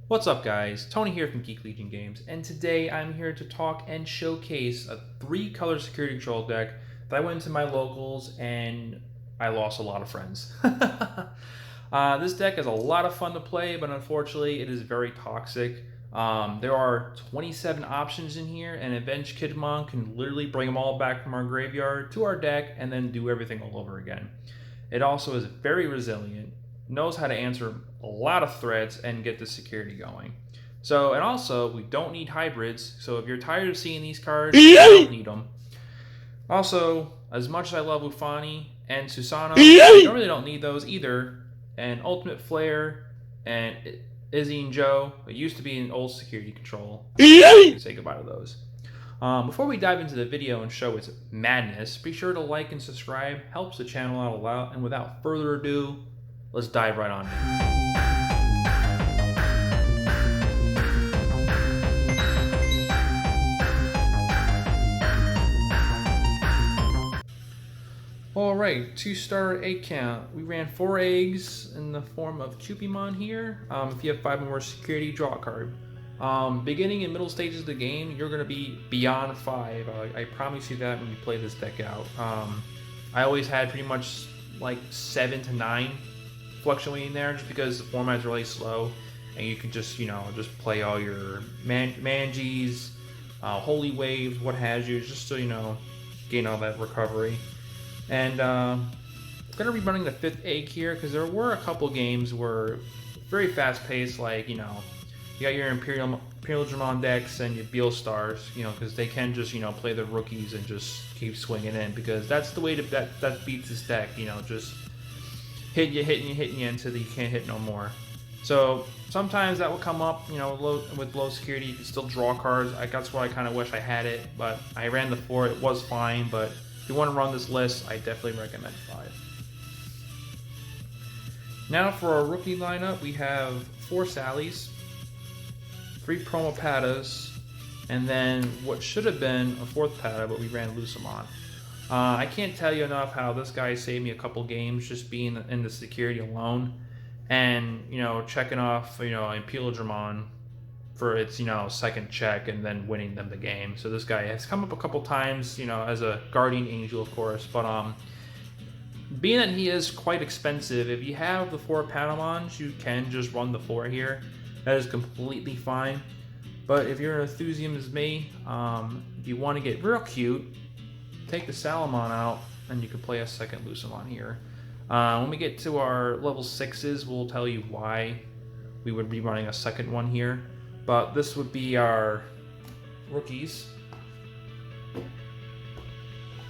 What's up guys, Tony here from Geek Legion Games, and today I'm here to talk and showcase a 3-color security control deck that I went to my locals and I lost a lot of friends. This deck is a lot of fun to play, but unfortunately it is very toxic. There are 27 options in here, and Avenged Kidmon can literally bring them all back from our graveyard to our deck and then do everything all over again. It also is very resilient, knows how to answer a lot of threats and get the security going. So, and also, we don't need hybrids, so if you're tired of seeing these cards, you don't need them. Also, as much as I love Ufani and Susano, you really don't need those either. And Ultimate Flare and Izzy and Joe, it used to be an old security control. You can say goodbye to those. Before we dive into the video and show its madness, be sure to like and subscribe. Helps the channel out a lot. And without further ado, let's dive right on in. Alright, 2-star egg count. We ran 4 eggs in the form of Cupimon here. If you have 5 more security, draw a card. Beginning and middle stages of the game, you're going to be beyond 5. I promise you that when you play this deck out. I always had pretty much like 7 to 9 fluctuating there, just because the format's really slow, and you can just, just play all your Mangis, Holy Waves, what have you, just so gain all that recovery. And I'm going to be running the 5th egg here, because there were a couple games where very fast paced, like, you got your Imperial Digimon decks and your Beal Stars, because they can just, play the rookies and just keep swinging in, because that's the way that beats this deck, just hitting you until you can't hit no more. So sometimes that will come up, with low security, you can still draw cards. That's why I kind of wish I had it, but I ran the 4, it was fine, but if you want to run this list, I definitely recommend 5. Now for our rookie lineup, we have 4 Sallys, 3 Promo Patas, and then what should have been a 4th Pata, but we ran Lucamon. I can't tell you enough how this guy saved me a couple games just being in the security alone, and checking off Imperial Digimon for its second check and then winning them the game. So this guy has come up a couple times as a guardian angel, of course, but being that he is quite expensive, if you have the 4 Patamons, you can just run the 4 here. That is completely fine. But if you're an enthusiast as me, if you want to get real cute, take the Salamon out and you can play a second Lucamon here. When we get to our level 6s, we'll tell you why we would be running a second one here. But this would be our rookies.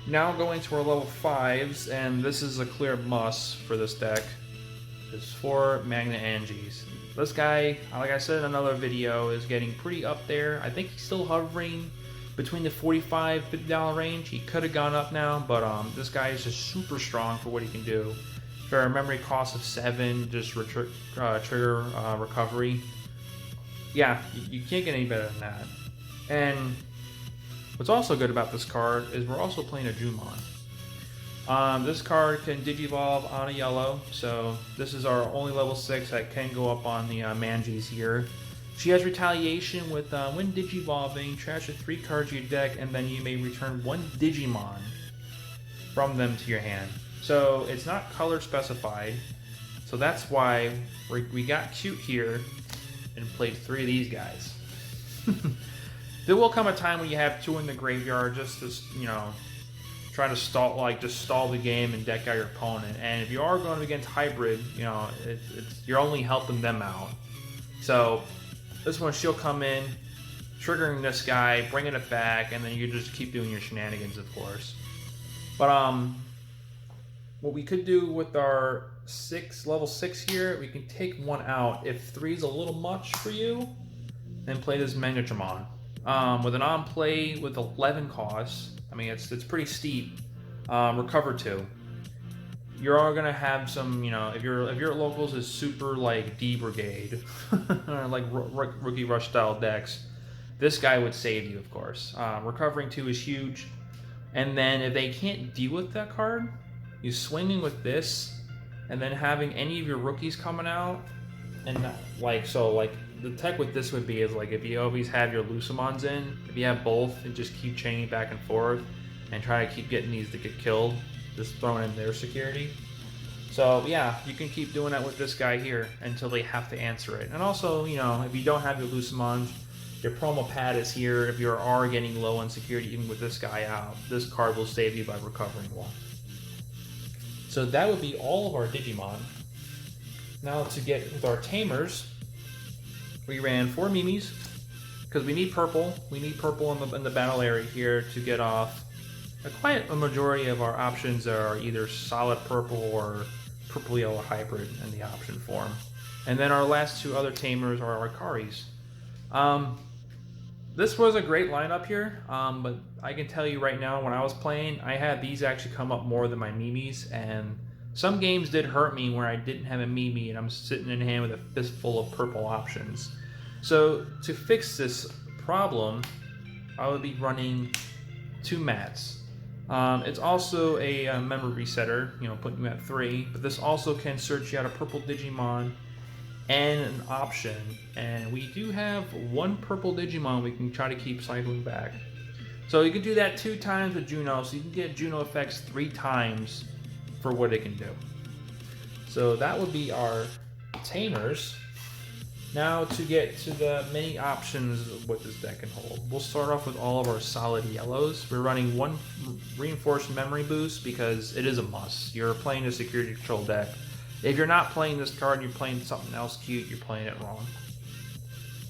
Now going to our level 5s, and this is a clear must for this deck. There's 4 Magna Angis. This guy, like I said in another video, is getting pretty up there. I think he's still hovering between the $45, $50 range. He could have gone up now, but this guy is just super strong for what he can do. For a memory cost of 7, just trigger recovery. Yeah, you can't get any better than that. And what's also good about this card is we're also playing a Jumon. This card can Digivolve on a yellow, so this is our only level 6 that can go up on the Mangis here. She has Retaliation with when Digivolving, trash 3 cards to your deck, and then you may return 1 Digimon from them to your hand. So it's not color specified, so that's why we got cute here and played 3 of these guys. There will come a time when you have 2 in the graveyard just to, try to stall the game and deck out your opponent. And if you are going against hybrid, you're only helping them out. So this one, she'll come in, triggering this guy, bringing it back, and then you just keep doing your shenanigans, of course. But what we could do with our level 6 here, we can take 1 out if 3 is a little much for you, and play this Magnetramon. With an on-play with 11 costs, I mean, it's pretty steep. Recover 2. You're all gonna have some, if your locals is super like D Brigade, or like Rookie Rush style decks, this guy would save you, of course. Recovering 2 is huge, and then if they can't deal with that card, you swinging with this, and then having any of your rookies coming out And like the tech with this would be is like if you always have your Lucimons in, if you have both and just keep chaining back and forth and try to keep getting these to get killed, just throwing in their security. So yeah, you can keep doing that with this guy here until they have to answer it. And also, you know, if you don't have your Lucimons, your promo pad is here. If you are getting low on security, even with this guy out, this card will save you by recovering one. So that would be all of our Digimon. Now to get with our tamers, we ran 4 Mimis because we need purple. We need purple in the battle area here to get off. Quite a majority of our options are either solid purple or purple yellow hybrid in the option form. And then our last 2 other tamers are our Karis. This was a great lineup here, but I can tell you right now, when I was playing, I had these actually come up more than my Mimis, and some games did hurt me where I didn't have a Mimi and I'm sitting in hand with a fistful of purple options. So to fix this problem, I would be running 2 mats. It's also a memory resetter, you know, putting you at 3, but this also can search you out a purple Digimon and an option, and we do have 1 purple Digimon we can try to keep cycling back. So you can do that 2 times with Juno, so you can get Juno effects 3 times for what it can do. So that would be our tamers. Now to get to the many options of what this deck can hold. We'll start off with all of our solid yellows. We're running 1 reinforced memory boost because it is a must. You're playing a security control deck. If you're not playing this card and you're playing something else cute, you're playing it wrong.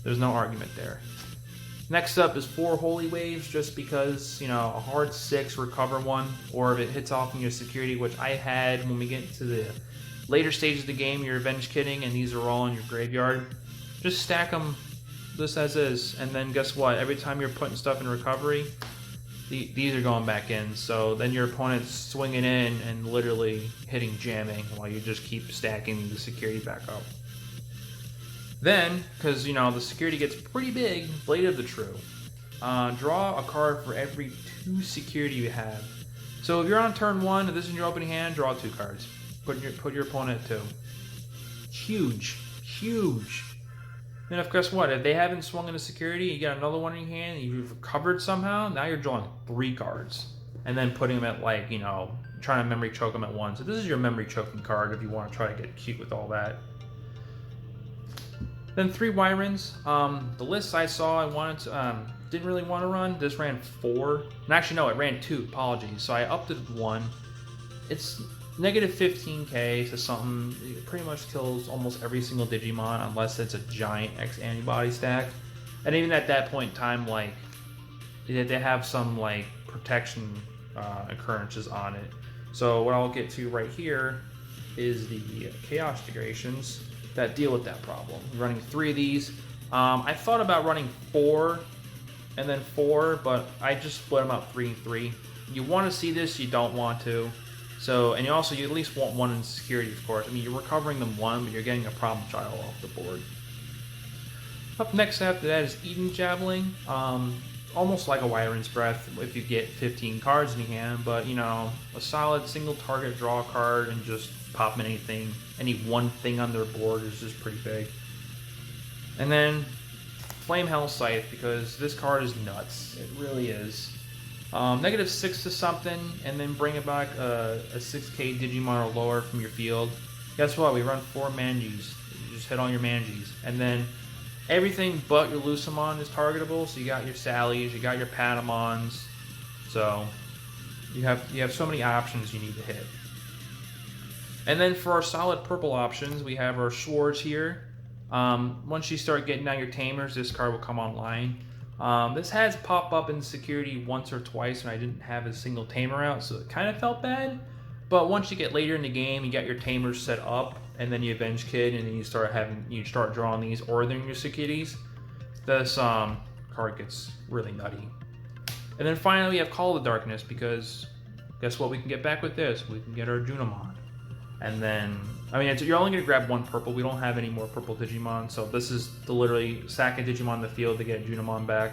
There's no argument there. Next up is 4 Holy Waves, just because, you know, a hard 6, recover 1, or if it hits off in your security, which I had when we get to the later stages of the game, you're Revenge Kidding, and these are all in your graveyard. Just stack them this as is, and then guess what? Every time you're putting stuff in recovery, these are going back in, so then your opponent's swinging in and literally hitting jamming while you just keep stacking the security back up. Then, because, you know, the security gets pretty big, Blade of the True. Draw a card for every 2 security you have. So if you're on turn 1, if this is your opening hand, draw 2 cards. Put your opponent at 2. Huge. Huge. And if, guess what? If they haven't swung into security, you got another one in your hand, and you've recovered somehow, now you're drawing 3 cards. And then putting them at, like, you know, trying to memory choke them at 1. So this is your memory choking card if you want to try to get cute with all that. Then 3 Wyrens. The list I saw, I wanted to, didn't really want to run. This ran 4. And actually, no, it ran 2. Apologies. So I upped it to 1. It's negative 15k to something. It pretty much kills almost every single Digimon unless it's a giant X antibody stack. And even at that point in time, like, they have some, like, protection occurrences on it. So what I'll get to right here is the Chaos Integrations that deal with that problem. I'm running 3 of these. I thought about running 4 and then 4, but I just split them up 3 and 3. You want to see this, you don't want to. So, and you at least want 1 in security, of course. I mean, you're recovering them 1, but you're getting a problem child off the board. Up next after that is Eden Javelin. Almost like a Wyron's Breath if you get 15 cards in your hand, but, you know, a solid single target draw card and just pop anything. Any one thing on their board is just pretty big. And then Flame Hell Scythe, because this card is nuts. It really is. Negative 6 to something, and then bring it back a 6k Digimon or lower from your field. Guess what? We run 4 Mangis. You just hit all your Mangis. And then everything but your Lucimon is targetable, so you got your Sallys, you got your Patamons. So you have so many options you need to hit. And then for our solid purple options, we have our swords here. Once you start getting down your tamers, this card will come online. This has popped up in security once or twice when I didn't have a single tamer out, so it kind of felt bad. But once you get later in the game, you got your tamers set up, and then you Avenge Kid, and then you start drawing these, or they're in your securities. This card gets really nutty. And then finally, we have Call of the Darkness, because guess what? We can get back with this. We can get our Junimon. And then, I mean, you're only going to grab 1 purple. We don't have any more purple Digimon, so this is the literally sack a Digimon in the field to get Junimon back.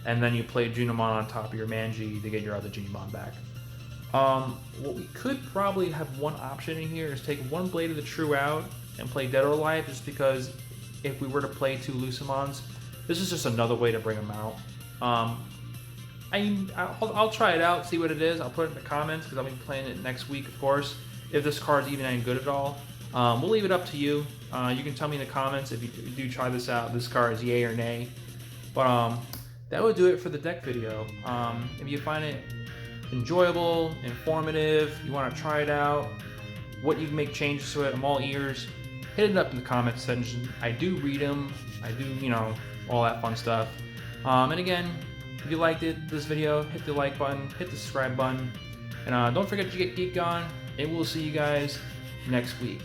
And then you play Junimon on top of your Manji to get your other Digimon back. What we could probably have one option in here is take 1 Blade of the True out and play Dead or Alive, just because if we were to play 2 Lucimons, this is just another way to bring them out. I'll try it out, see what it is. I'll put it in the comments because I'll be playing it next week, of course. If this card's even any good at all, we'll leave it up to you. You can tell me in the comments if you do try this out. This card is yay or nay. But that would do it for the deck video. If you find it enjoyable, informative, you want to try it out, what you can make changes to it, I'm all ears. Hit it up in the comments section. I do read them. I do, you know, all that fun stuff. And again, if you liked this video, hit the like button, hit the subscribe button, and don't forget to get geek on, and we'll see you guys next week.